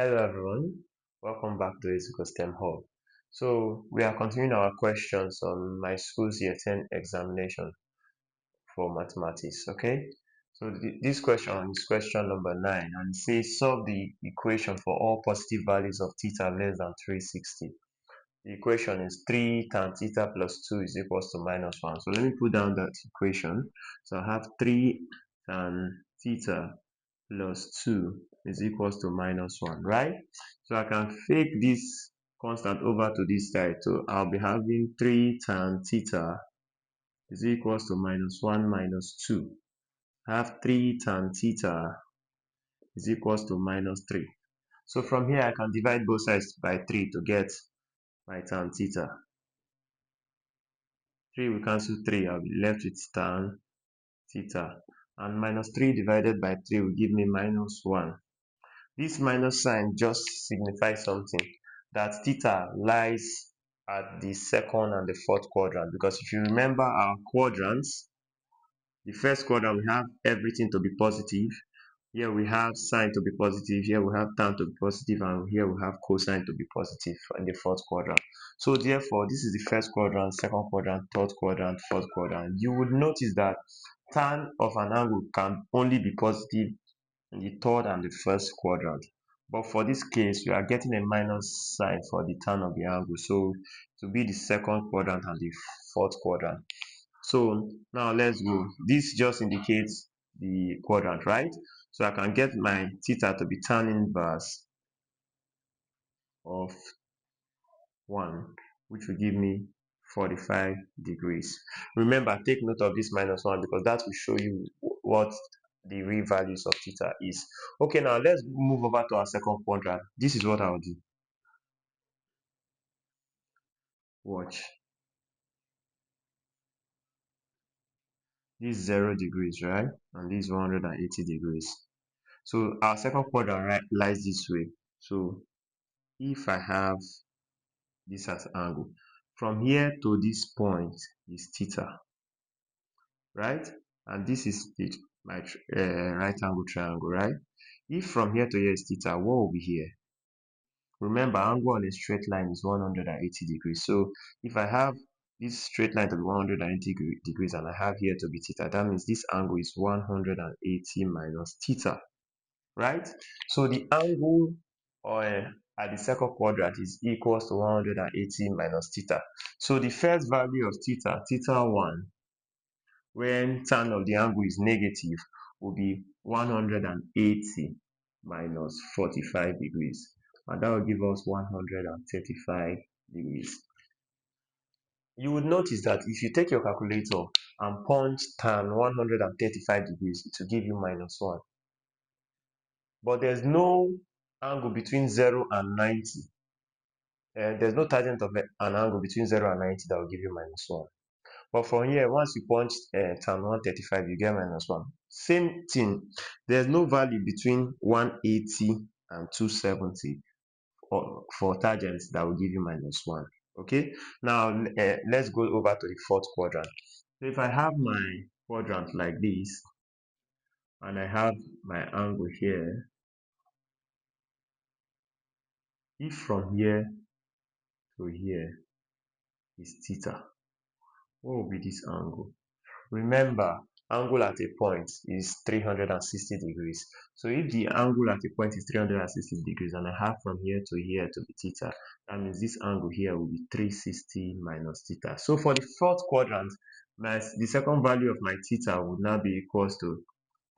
Hello everyone, welcome back to STEM Hub. So we are continuing our questions on my school's year 10 examination for mathematics, okay? So this question is question number 9 and it says solve the equation for all positive values of theta less than 360. The equation is 3 tan theta plus 2 is equals to minus 1. So let me put down that equation. So I have 3 tan theta plus 2 is equals to minus 1, right? So I can fake this constant over to this side. So I'll be having 3 tan theta is equals to minus 1 minus 2. I have 3 tan theta is equals to minus 3. So from here, I can divide both sides by 3 to get my tan theta. 3 will cancel 3. I'll be left with tan theta. And minus 3 divided by 3 will give me minus 1. This minus sign just signifies something, that theta lies at the second and the fourth quadrant, because if you remember our quadrants, the first quadrant we have everything to be positive, here we have sine to be positive, here we have tan to be positive, and here we have cosine to be positive in the fourth quadrant. So therefore, this is the first quadrant, second quadrant, third quadrant, fourth quadrant. You would notice that tan of an angle can only be positive in the third and the first quadrant. But for this case, we are getting a minus sign for the tan of the angle. So it will be the second quadrant and the fourth quadrant. So now let's go. This just indicates the quadrant, right? So I can get my theta to be tan inverse of 1, which will give me 45 degrees. Remember, take note of this minus 1 because that will show you what the real values of theta is. Okay, now let's move over to our second quadrant. This is what I'll do. Watch. This is 0 degrees, right? And this is 180 degrees. So our second quadrant lies this way. So if I have this as angle, from here to this point is theta, right? And this is my right angle triangle, right? If from here to here is theta, what will be here? Remember, angle on a straight line is 180 degrees. So if I have this straight line to be 180 degrees and I have here to be theta, that means this angle is 180 minus theta, right? So the angle at the second quadrant is equals to 180 minus theta. So the first value of theta, theta 1, when tan of the angle is negative, will be 180 minus 45 degrees. And that will give us 135 degrees. You would notice that if you take your calculator and punch tan 135 degrees, it will give you minus 1. But there's no angle between 0 and 90. There's no tangent of an angle between 0 and 90 that will give you minus 1. But from here, once you punch tan 135, you get minus 1. Same thing, there's no value between 180 and 270 for tangents that will give you minus 1. Okay, now let's go over to the fourth quadrant. So if I have my quadrant like this, and I have my angle here, if from here to here is theta, what will be this angle? Remember, angle at a point is 360 degrees. So if the angle at a point is 360 degrees and I have from here to here to be theta, that means this angle here will be 360 minus theta. So for the fourth quadrant, the second value of my theta would now be equals to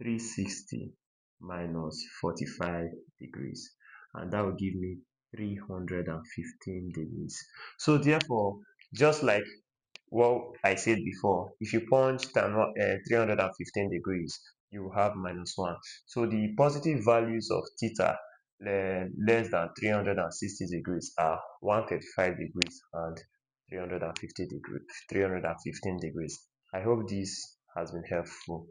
360 minus 45 degrees. And that will give me 315 degrees. So therefore, just like what I said before, if you punch tan 315 degrees, you have minus 1. So the positive values of theta less than 360 degrees are 135 degrees and 315 degrees. I hope this has been helpful.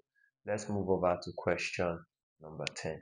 Let's move over to question number 10.